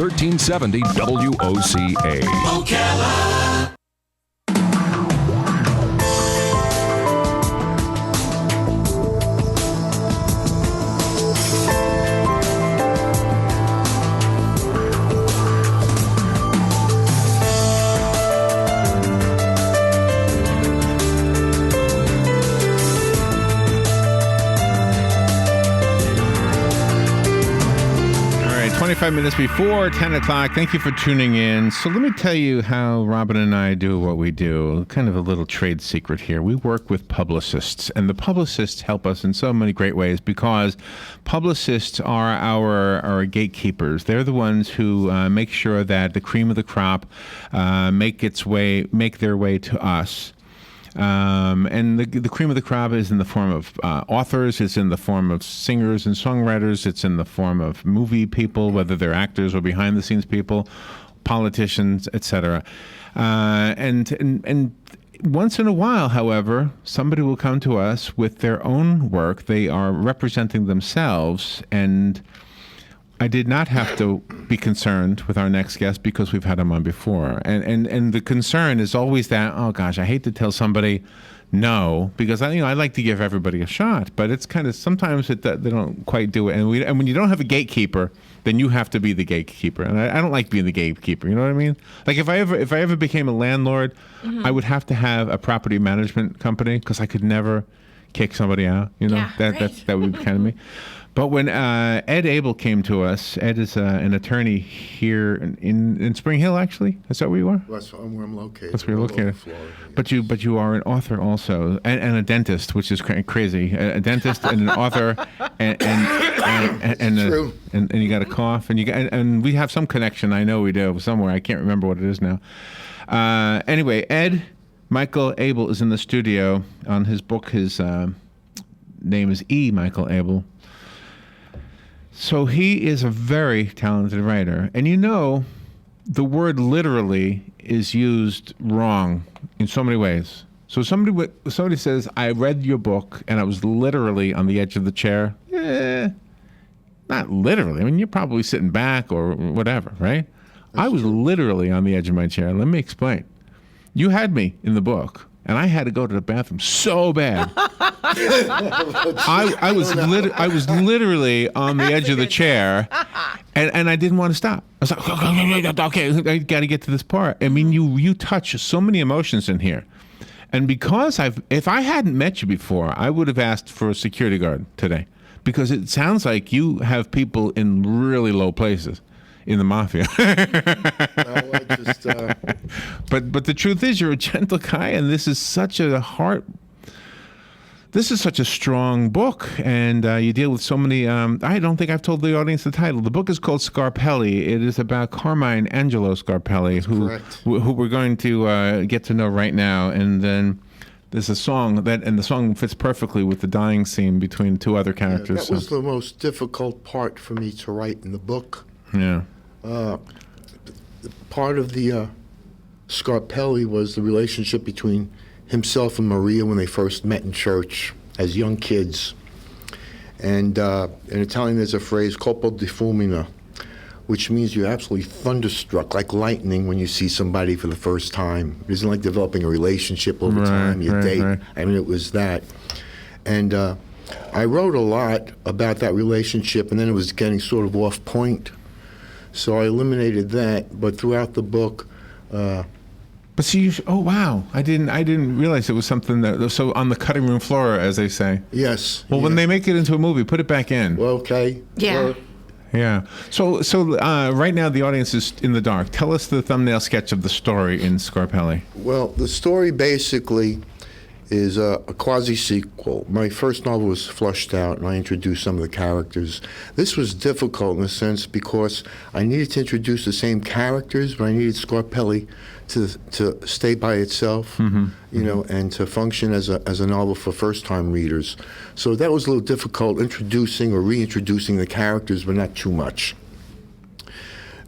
1370 WOCA. Ocala. All right, 25 minutes before 10 o'clock. Thank you for tuning in. So let me tell you how Robin and I do what we do. Kind of a little trade secret here. We work with publicists, and the publicists help us in so many great ways because publicists are our gatekeepers. They're the ones who make sure that the cream of the crop make their way to us. And the cream of the crop is in the form of authors, it's in the form of singers and songwriters, it's in the form of movie people, whether they're actors or behind-the-scenes people, politicians, etc. And once in a while, however, somebody will come to us with their own work. They are representing themselves, and I did not have to be concerned with our next guest because we've had him on before. And the concern is always that, oh gosh, I hate to tell somebody no, because I like to give everybody a shot, but it's kind of, sometimes they don't quite do it. And when you don't have a gatekeeper, then you have to be the gatekeeper. And I don't like being the gatekeeper, you know what I mean? Like if I ever became a landlord, I would have to have a property management company because I could never kick somebody out, you know? That would be kind of me. But when Ed Abel came to us, Ed is an attorney here in Spring Hill, actually. Is that where you are? That's where I'm located. That's where you're located. Florida, yes. But you are an author also, and a dentist, which is crazy. A dentist and an author, and you got a cough, and we have some connection. I know we do somewhere. I can't remember what it is now. Anyway, Ed Michael Abel is in the studio on his book. His name is E. Michael Abel. So he is a very talented writer. And the word literally is used wrong in so many ways. So somebody says, I read your book and I was literally on the edge of the chair. Not literally. I mean, you're probably sitting back or whatever, right? I was literally on the edge of my chair. Let me explain. You had me in the book, and I had to go to the bathroom so bad. I was literally on the edge of the chair, and I didn't want to stop. I was like, okay, I got to get to this part. I mean, you touch so many emotions in here, and because if I hadn't met you before, I would have asked for a security guard today, because it sounds like you have people in really low places. In the mafia. But the truth is, you're a gentle guy, and this is such a strong book, and you deal with so many. I don't think I've told the audience the title. The book is called Scarpelli. It is about Carmine Angelo Scarpelli, who we're going to get to know right now, and then. There's a song and the song fits perfectly with the dying scene between two other characters. That was the most difficult part for me to write in the book. Yeah. Part of the Scarpelli was the relationship between himself and Maria when they first met in church as young kids. And in Italian, there's a phrase, colpo di fulmine, which means you're absolutely thunderstruck, like lightning, when you see somebody for the first time. It isn't like developing a relationship over time, you date. Right. I mean, it was that. And I wrote a lot about that relationship, and then it was getting sort of off point. So I eliminated that, but throughout the book. But see, oh wow! I didn't realize it was something that so on the cutting room floor, as they say. Yes. Well, when they make it into a movie, put it back in. Well, okay. Yeah. Yeah. So right now the audience is in the dark. Tell us the thumbnail sketch of the story in Scarpelli. Well, the story basically is a quasi-sequel. My first novel was flushed out, and I introduced some of the characters. This was difficult in a sense because I needed to introduce the same characters, but I needed Scarpelli to stay by itself, and to function as a novel for first-time readers. So that was a little difficult, introducing or reintroducing the characters, but not too much.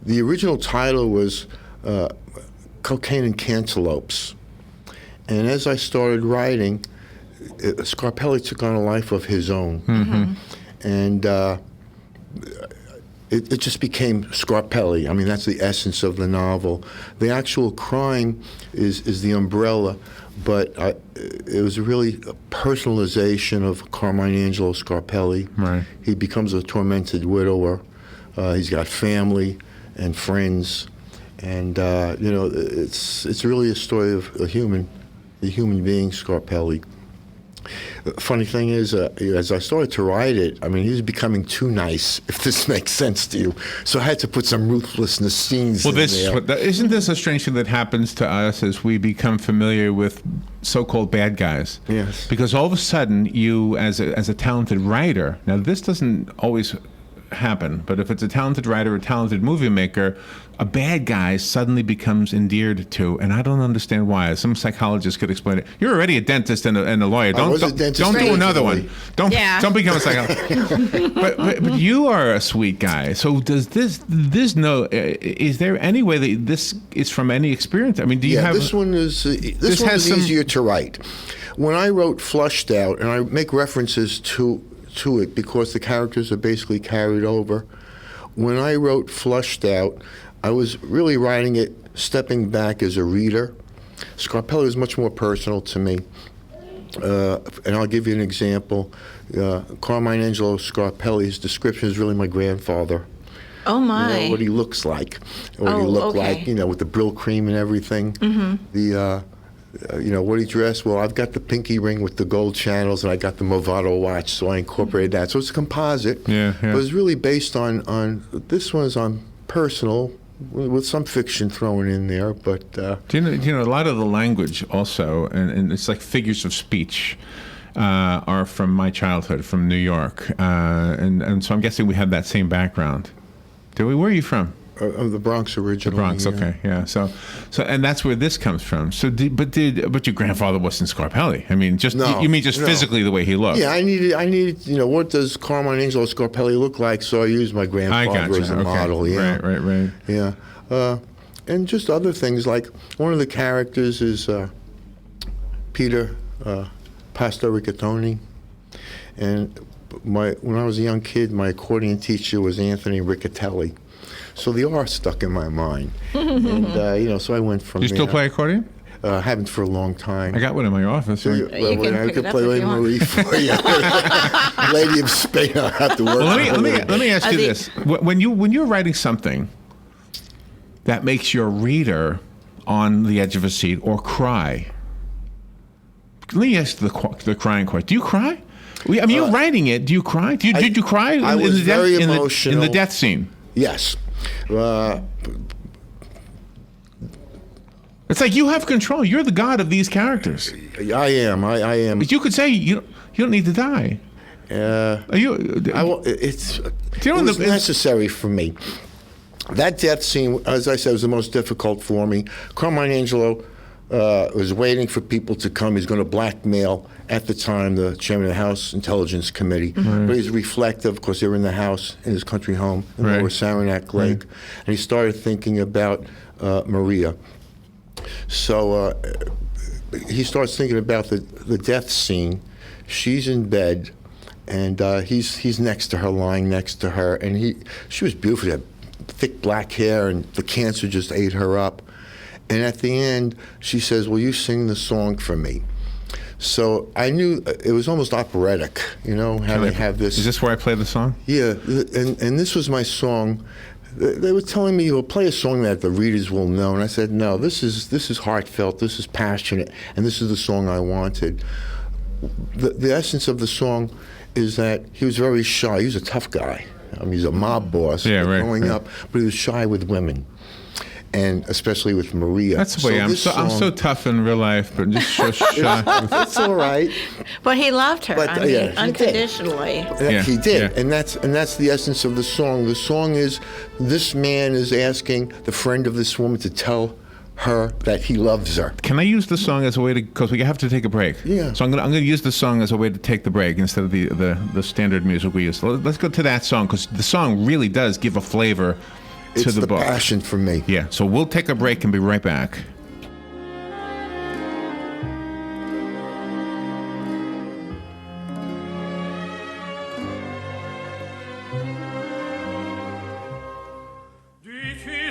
The original title was Cocaine and Cantaloupes. And as I started writing, Scarpelli took on a life of his own. And it just became Scarpelli. I mean, that's the essence of the novel. The actual crime is the umbrella, but it was really a personalization of Carmine Angelo Scarpelli. Right. He becomes a tormented widower. He's got family and friends, and it's really a story of a human being, Scarpelli. Funny thing is, as I started to write it, I mean, he was becoming too nice, if this makes sense to you. So I had to put some ruthlessness scenes in there. Isn't this a strange thing that happens to us as we become familiar with so-called bad guys? Yes. Because all of a sudden, you, as a talented writer, now this doesn't always happen, but if it's a talented writer, a talented movie maker, a bad guy suddenly becomes endeared to, and I don't understand why. Some psychologist could explain it. You're already a dentist and a lawyer. Don't do another one. Don't become a psychologist. but you are a sweet guy. So does this is there any way that this is from any experience? I mean, do you have this one is easier to write. When I wrote Flushed Out, and I make references to it because the characters are basically carried over. When I wrote Flushed Out, I was really writing it stepping back as a reader. Scarpelli was much more personal to me. And I'll give you an example. Carmine Angelo Scarpelli's description is really my grandfather. Oh, my. You know, what he looks like. What he looked like, with the Brill cream and everything. Mm-hmm. What he dressed. Well, I've got the pinky ring with the gold channels, and I got the Movado watch, so I incorporated that. So it's a composite. Yeah. But it's really based on this one is on personal, with some fiction thrown in there. But do you know a lot of the language also, and it's like figures of speech, are from my childhood, from New York, and so I'm guessing we have that same background. Do we? Where are you from? The Bronx originally. The Bronx, okay, yeah. So, and that's where this comes from. So, but your grandfather wasn't Scarpelli? I mean, you mean physically the way he looked? Yeah, I needed. What does Carmine Angelo Scarpelli look like? So I used my grandfather as a model. Yeah, right. Yeah, and just other things like one of the characters is Peter Pasta Riccatoni, and when I was a young kid, my accordion teacher was Anthony Riccatelli. So the R stuck in my mind, and so I went from. You still play accordion? Haven't for a long time. I got one in my office. You can pick it up play if you want. Marie for you. Lady of Spain. I have to work. Well, let me ask you this: when you're writing something that makes your reader on the edge of a seat or cry, let me ask the crying question: do you cry? I mean, you're writing it. Do you cry? Did you cry? I was very emotional in the death scene. Yes. It's like you have control. You're the god of these characters. I am. But you could say you don't need to die. It was necessary for me. That death scene, as I said, was the most difficult for me. Carmine Angelo was waiting for people to come. He's going to blackmail, at the time, the chairman of the House Intelligence Committee. Right. But he's reflective, because they were in the house in his country home in Lower Saranac Lake. And he started thinking about Maria. So he starts thinking about the death scene. She's in bed, and he's next to her, lying next to her. And she was beautiful. She had thick black hair, and the cancer just ate her up. And at the end, she says, "Will you sing the song for me?" So I knew it was almost operatic, how they have this. Is this where I play the song? Yeah, and this was my song. They were telling me, "Well, play a song that the readers will know," and I said, "No, this is heartfelt, this is passionate, and this is the song I wanted." The essence of the song is that he was very shy. He was a tough guy. I mean, he's a mob boss growing up, but he was shy with women. And especially with Maria. That's the way I'm so tough in real life, but just so shy. It's all right. But he loved her. Unconditionally. He did, and that's the essence of the song. The song is, this man is asking the friend of this woman to tell her that he loves her. Can I use the song as a way to, because we have to take a break? Yeah. So I'm gonna use the song as a way to take the break instead of the standard music we use. So let's go to that song, because the song really does give a flavor to the book. It's the passion for me. Yeah, so we'll take a break and be right back.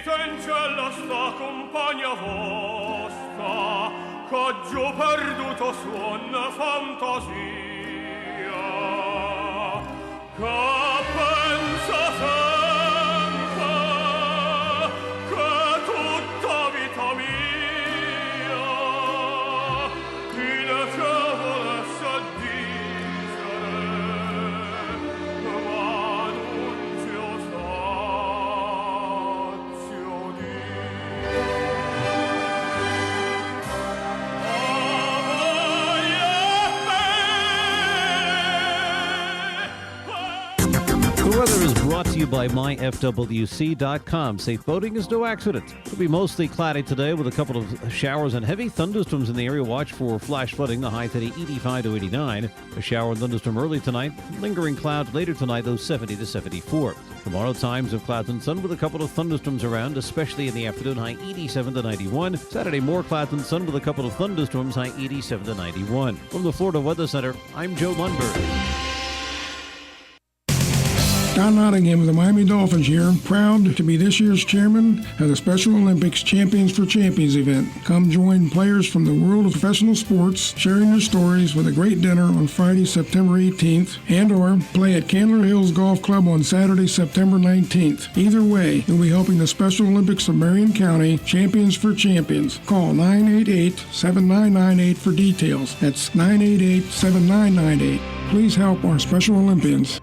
Titencella sta compagna vostra, c'ho perduto suon fantasia, che pensa sempre che tutta vita mia ineffabile sa disere, ma non ci ho sazio di. The weather is brought to you by myfwc.com. Safe boating is no accident. It'll be mostly cloudy today with a couple of showers and heavy thunderstorms in the area. Watch for flash flooding. The high today 85 to 89. A shower and thunderstorm early tonight. Lingering clouds later tonight, though 70 to 74. Tomorrow, times of clouds and sun with a couple of thunderstorms around, especially in the afternoon. High 87 to 91. Saturday, more clouds and sun with a couple of thunderstorms. High 87 to 91. From the Florida Weather Center, I'm Joe Lundberg. Don Nottingham of the Miami Dolphins here, proud to be this year's chairman of the Special Olympics Champions for Champions event. Come join players from the world of professional sports, sharing their stories with a great dinner on Friday, September 18th, and or play at Candler Hills Golf Club on Saturday, September 19th. Either way, you'll be helping the Special Olympics of Marion County Champions for Champions. Call 988-7998 for details. That's 988-7998. Please help our Special Olympians.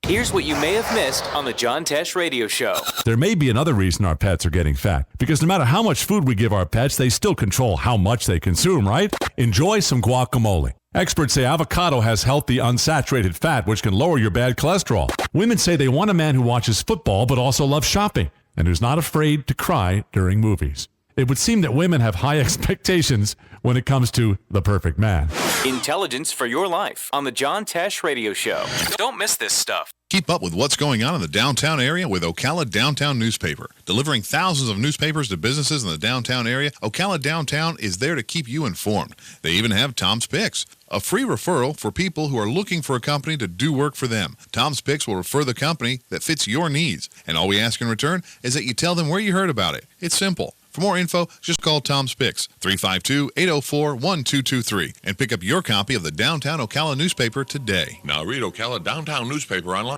Here's what you may have missed on the John Tesh Radio Show. There may be another reason our pets are getting fat, because no matter how much food we give our pets, they still control how much they consume, right? Enjoy some guacamole. Experts say avocado has healthy, unsaturated fat, which can lower your bad cholesterol. Women say they want a man who watches football but also loves shopping and who's not afraid to cry during movies. It would seem that women have high expectations when it comes to the perfect man. Intelligence for your life on the John Tesh Radio Show. Don't miss this stuff. Keep up with what's going on in the downtown area with Ocala Downtown Newspaper. Delivering thousands of newspapers to businesses in the downtown area, Ocala Downtown is there to keep you informed. They even have Tom's Picks, a free referral for people who are looking for a company to do work for them. Tom's Picks will refer the company that fits your needs, and all we ask in return is that you tell them where you heard about it. It's simple. For more info, just call Tom's Picks, 352-804-1223, and pick up your copy of the Downtown Ocala newspaper today. Now read Ocala Downtown Newspaper online.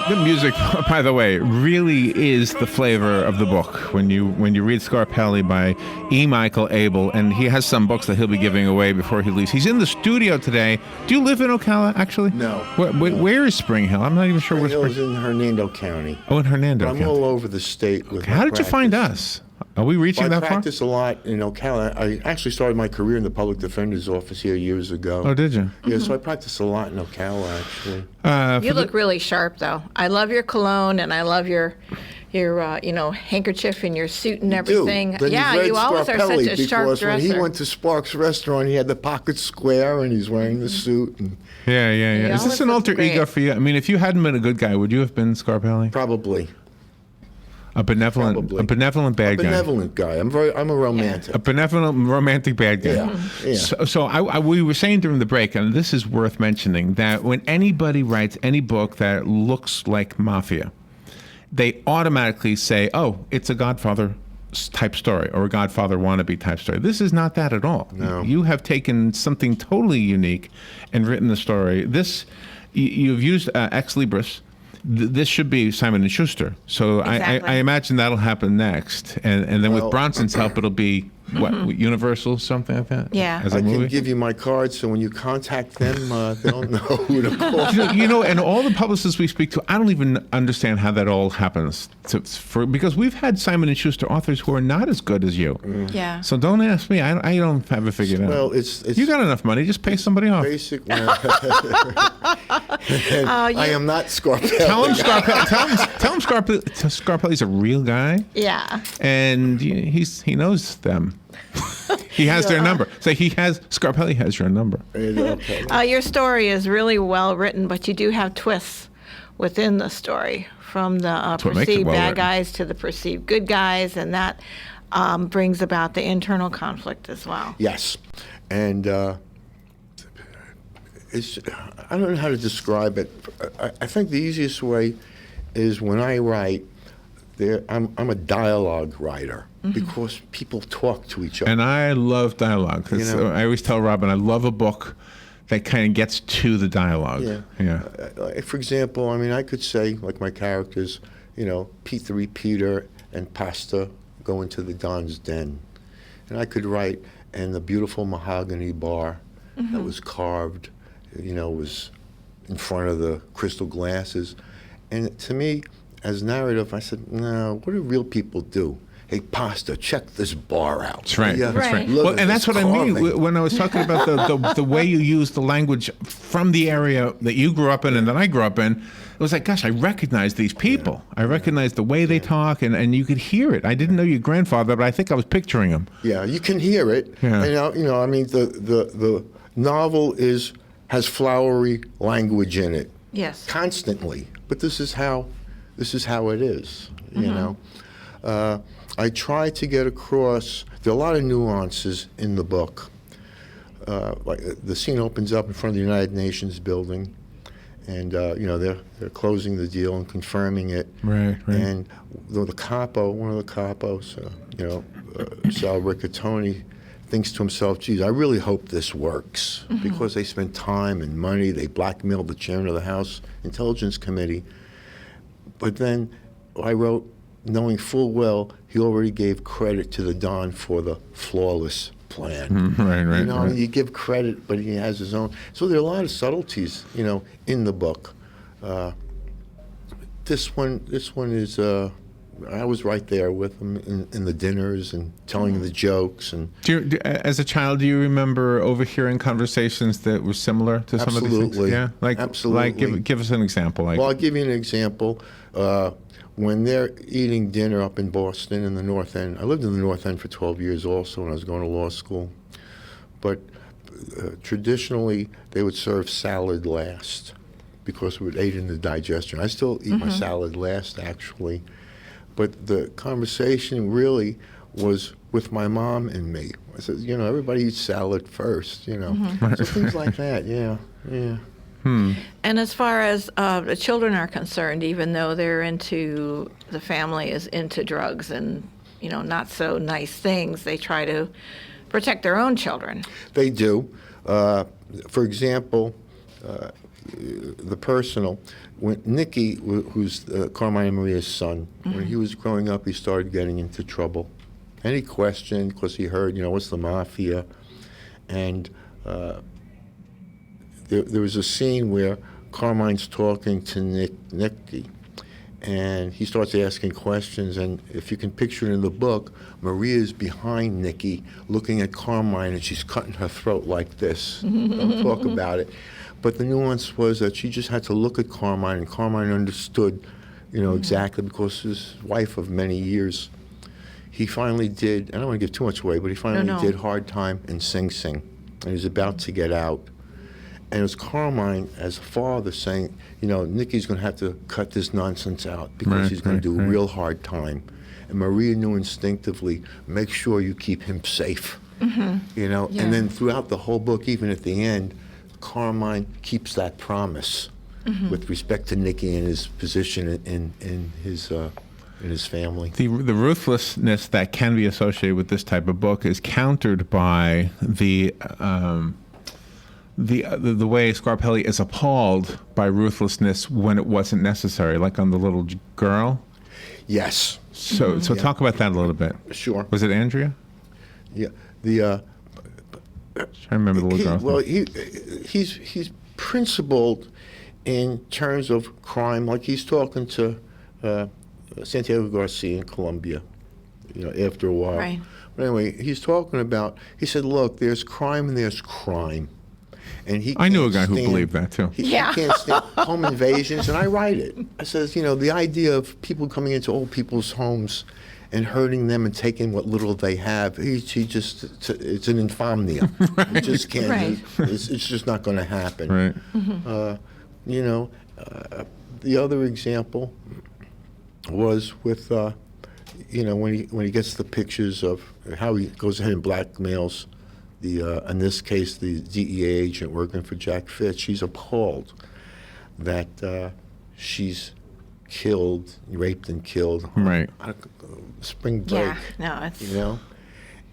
The music, by the way, really is the flavor of the book. When you read Scarpelli by E. Michael Abel, and he has some books that he'll be giving away before he leaves. He's in the studio today. Do you live in Ocala, actually? No. Where is Spring Hill? I'm not even sure where Spring Hill is in Hernando County. Oh, in Hernando County. I'm all over the state with How did you find us? Are we reaching that far? I practice a lot in Ocala. I actually started my career in the public defender's office here years ago. Oh, did you? Yeah, so I practice a lot in Ocala, actually. You look really sharp, though. I love your cologne, and I love your handkerchief and your suit and everything. Yeah, you always are such a sharp dresser. When he went to Sparks Restaurant, he had the pocket square, and he's wearing the suit. And yeah. Is this an alter ego for you? I mean, if you hadn't been a good guy, would you have been Scarpelli? Probably. A benevolent bad guy. A benevolent guy. I'm a romantic. A benevolent romantic bad guy. Yeah. So we were saying during the break, and this is worth mentioning, that when anybody writes any book that looks like mafia, they automatically say, "Oh, it's a Godfather type story or a Godfather wannabe type story." This is not that at all. No. You have taken something totally unique and written the story. You've used Ex Libris. This should be Simon & Schuster. So exactly. I imagine that'll happen next. And then with Bronson's help, it'll be, Universal, something like that? Yeah. As a movie? I can give you my card, so when you contact them, they don't know who to call. And all the publicists we speak to, I don't even understand how that all happens. Because we've had Simon & Schuster authors who are not as good as you. Yeah. So don't ask me. I don't have it figured out. Well, it's you got enough money. Just pay somebody off. Basically. I am not Scarpelli. Tell him Scarpelli's a real guy. Yeah. And he knows them. He has their number. So Scarpelli has your number. Your story is really well written, but you do have twists within the story, from the perceived bad guys to the perceived good guys, and that brings about the internal conflict as well. Yes, and I don't know how to describe it. I think the easiest way is when I write. I'm a dialogue writer because people talk to each other. And I love dialogue. I always tell Robin, I love a book that kind of gets to the dialogue. Yeah. For example, I mean, I could say, like my characters, Pete the Repeater and Pasta go into the Don's den. And I could write, and the beautiful mahogany bar that was carved, was in front of the crystal glasses. And to me, as narrative, I said, no, what do real people do? Hey, Pasta, check this bar out. That's right. Yeah, That's right. Look Well, at and this that's what carving. I mean when I was talking about the way you use the language from the area that you grew up in and that I grew up in. It was like, gosh, I recognize these people. I recognize the way they talk, and you could hear it. I didn't know your grandfather, but I think I was picturing him. Yeah, you can hear it. Yeah. And, I mean, the novel has flowery language in it. Yes. Constantly. But this is how it is, you know. I try to get across, there are a lot of nuances in the book. Like the scene opens up in front of the United Nations building, and they're closing the deal and confirming it. Right. And the capo, one of the capos, Sal Riccatoni, thinks to himself, geez, I really hope this works, because they spent time and money, they blackmailed the chairman of the House Intelligence Committee. But then I wrote, knowing full well he already gave credit to the Don for the flawless plan. Right. You give credit, but he has his own. So there are a lot of subtleties, in the book. This one is. I was right there with him in the dinners and telling the jokes. And as a child, do you remember overhearing conversations that were similar to some of these things? Absolutely. Yeah, Absolutely. Like give us an example. Well, I'll give you an example. When they're eating dinner up in Boston in the North End, I lived in the North End for 12 years also when I was going to law school. But traditionally, they would serve salad last because it would aid in the digestion. I still eat my salad last, actually. But the conversation really was with my mom and me. I said, everybody eats salad first, So things like that, yeah. And as far as the children are concerned, even though the family is into drugs and, not so nice things, they try to protect their own children. They do. For example, the personal, when Nicky, who's Carmine and Maria's son, when he was growing up, he started getting into trouble. And he questioned, because he heard, what's the mafia? And there was a scene where Carmine's talking to Nicky, and he starts asking questions, and if you can picture it in the book, Maria's behind Nicky looking at Carmine, and she's cutting her throat like this. Don't talk about it. But the nuance was that she just had to look at Carmine, and Carmine understood, exactly, because his wife of many years, he finally did, I don't want to give too much away, but he finally did Hard Time in Sing Sing, and he was about to get out. And it was Carmine, as a father, saying, Nicky's going to have to cut this nonsense out because he's going to do a real hard time. And Maria knew instinctively, make sure you keep him safe. And then throughout the whole book, even at the end, Carmine keeps that promise with respect to Nicky and his position in his family. The ruthlessness that can be associated with this type of book is countered by the way Scarpelli is appalled by ruthlessness when it wasn't necessary, like on the little girl. Yes. So talk about that a little bit. Sure. Was it Andrea? Yeah. I remember the little girl. Well, he's principled in terms of crime, like he's talking to Santiago Garcia in Colombia, after a while. Right. But anyway, he's talking about, he said, look, there's crime and there's crime. And I knew a guy who believed that, too. He can't stand home invasions, and I write it. I says, the idea of people coming into old people's homes and hurting them and taking what little they have, it's an insomnia. You just can't. Right. It's just not going to happen. Right. The other example was with, when he gets the pictures of how he goes ahead and blackmails in this case, the DEA agent working for Jack Fitch, he's appalled that she's raped and killed. Right. On spring break. Yeah, no, it's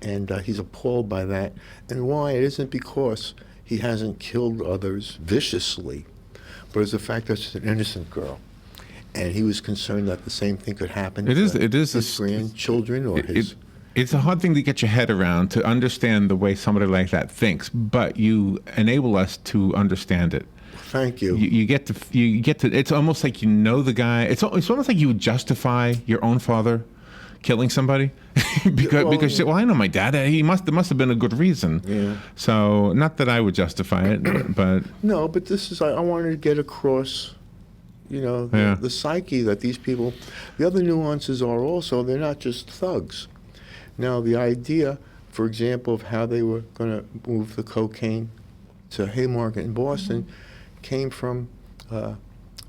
And he's appalled by that. And why? It isn't because he hasn't killed others viciously, but it's the fact that she's an innocent girl. And he was concerned that the same thing could happen to his grandchildren or his... It's a hard thing to get your head around, to understand the way somebody like that thinks, but you enable us to understand it. Thank you. You get to. It's almost like you know the guy. It's almost like you would justify your own father killing somebody because you say, well, I know my dad. There must have been a good reason. Yeah. So not that I would justify it, but no. But this is I wanted to get across, the psyche that these people. The other nuances are also they're not just thugs. Now the idea, for example, of how they were going to move the cocaine to Haymarket in Boston came from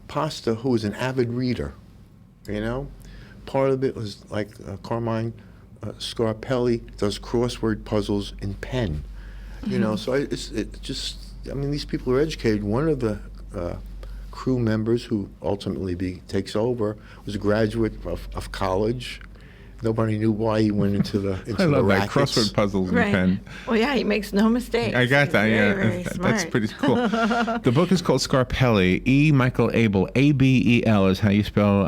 Pasta, who was an avid reader, Part of it was like Carmine Scarpelli does crossword puzzles in pen, so these people are educated. One of the crew members who ultimately takes over was a graduate of college. Nobody knew why he went into the I love that rackets. crossword puzzles in pen. Well, yeah, he makes no mistakes. I got that. Very That's smart. pretty cool. The book is called Scarpelli. E. Michael Abel. Abel is how you spell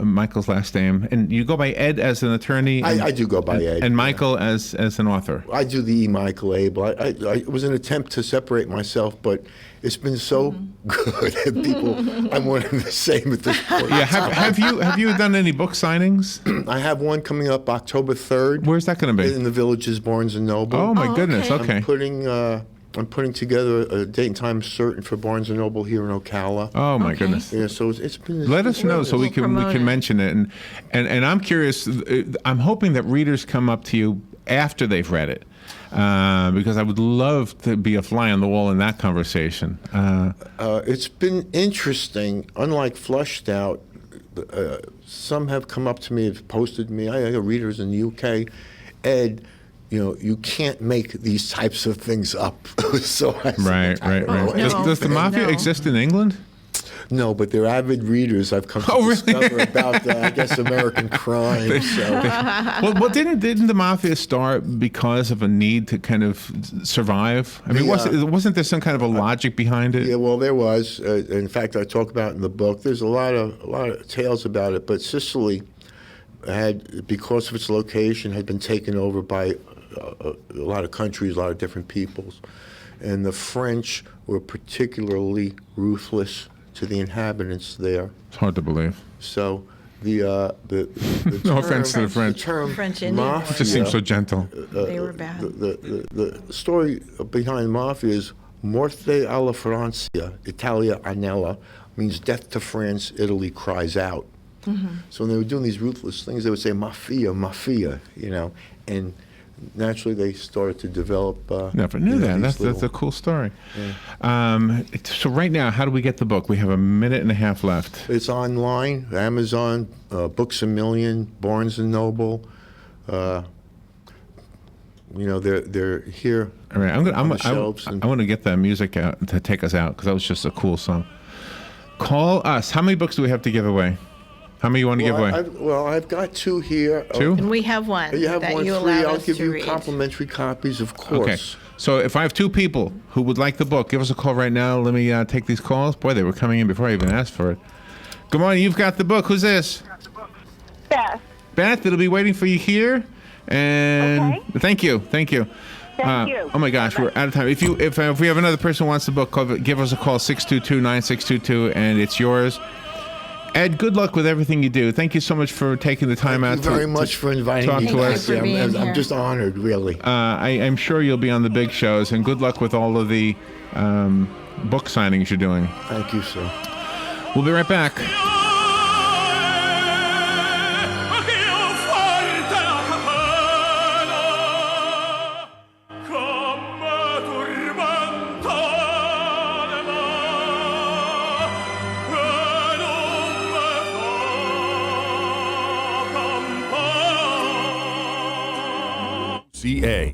Michael's last name. And you go by Ed as an attorney. I do go by Ed. And Michael as an author. I do the E. Michael Abel. It was an attempt to separate myself, but it's been so good that people. I'm one and the same at this point. Yeah. Have you done any book signings? I have one coming up October 3rd. Where's that going to be? In the Villages, Barnes and Noble. Oh my goodness. Okay. I'm putting together a date and time certain for Barnes and Noble here in Ocala. Oh my goodness. Yeah, so it's been. Let us know so we can mention it. And I'm curious. I'm hoping that readers come up to you after they've read it. Because I would love to be a fly on the wall in that conversation. It's been interesting. Unlike Flushed Out, some have come up to me, have posted me. I got readers in the UK. Ed, you can't make these types of things up. So Right. Does the mafia exist in England? No, but they're avid readers. I've come to discover about, I guess, American crime. Well, didn't the mafia start because of a need to kind of survive? I mean, wasn't there some kind of a logic behind it? Yeah, well, there was. In fact, I talk about it in the book. There's a lot of tales about it. But Sicily had, because of its location, had been taken over by a lot of countries, a lot of different peoples, and the French were particularly ruthless to the inhabitants there. It's hard to believe. So the no offense to the French. The term French Indian mafia, It just seems so gentle. They were bad. The story behind mafia is morte alla Francia, Italia anella, means death to France, Italy cries out. So when they were doing these ruthless things, they would say mafia, mafia, and naturally they started to develop. Never knew that. That's a cool story. Yeah. So right now, how do we get the book? We have a minute and a half left. It's online, Amazon, Books A Million, Barnes and Noble. They're here. All right, I'm shelves. I want to get the music out to take us out because that was just a cool song. Call us. How many books do we have to give away? How many you want to give away? I've got two here. Two? And we have one You have that one you free. allowed I'll us give to you read. complimentary copies, of course. Okay. So if I have two people who would like the book, give us a call right now. Let me take these calls. Boy, they were coming in before I even asked for it. Good morning. You've got the book. Who's this? Beth. Beth, it'll be waiting for you here. And Okay. Thank you. Thank you. Oh my gosh, we're out of time. If we have another person who wants the book, give us a call 622-9622, and it's yours. Ed, good luck with everything you do. Thank you so much for taking the time out. Thank you very much for inviting talk me. to us. I'm just honored, really. I'm sure you'll be on the big shows, and good luck with all of the book signings you're doing. Thank you, sir. We'll be right back. Campana CA.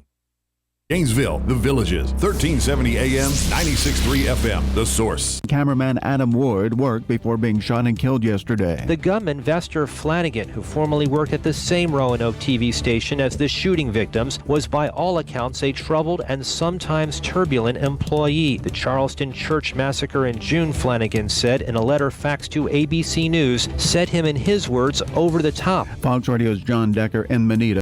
Gainesville, The Villages, 1370 AM, 96.3 FM, The Source. Cameraman Adam Ward worked before being shot and killed yesterday. The gunman, Vester Flanagan, who formerly worked at the same Roanoke TV station as the shooting victims, was by all accounts a troubled and sometimes turbulent employee. The Charleston church massacre in June, Flanagan said in a letter faxed to ABC News, set him, in his words, over the top. Fox Radio's John Decker in Manita.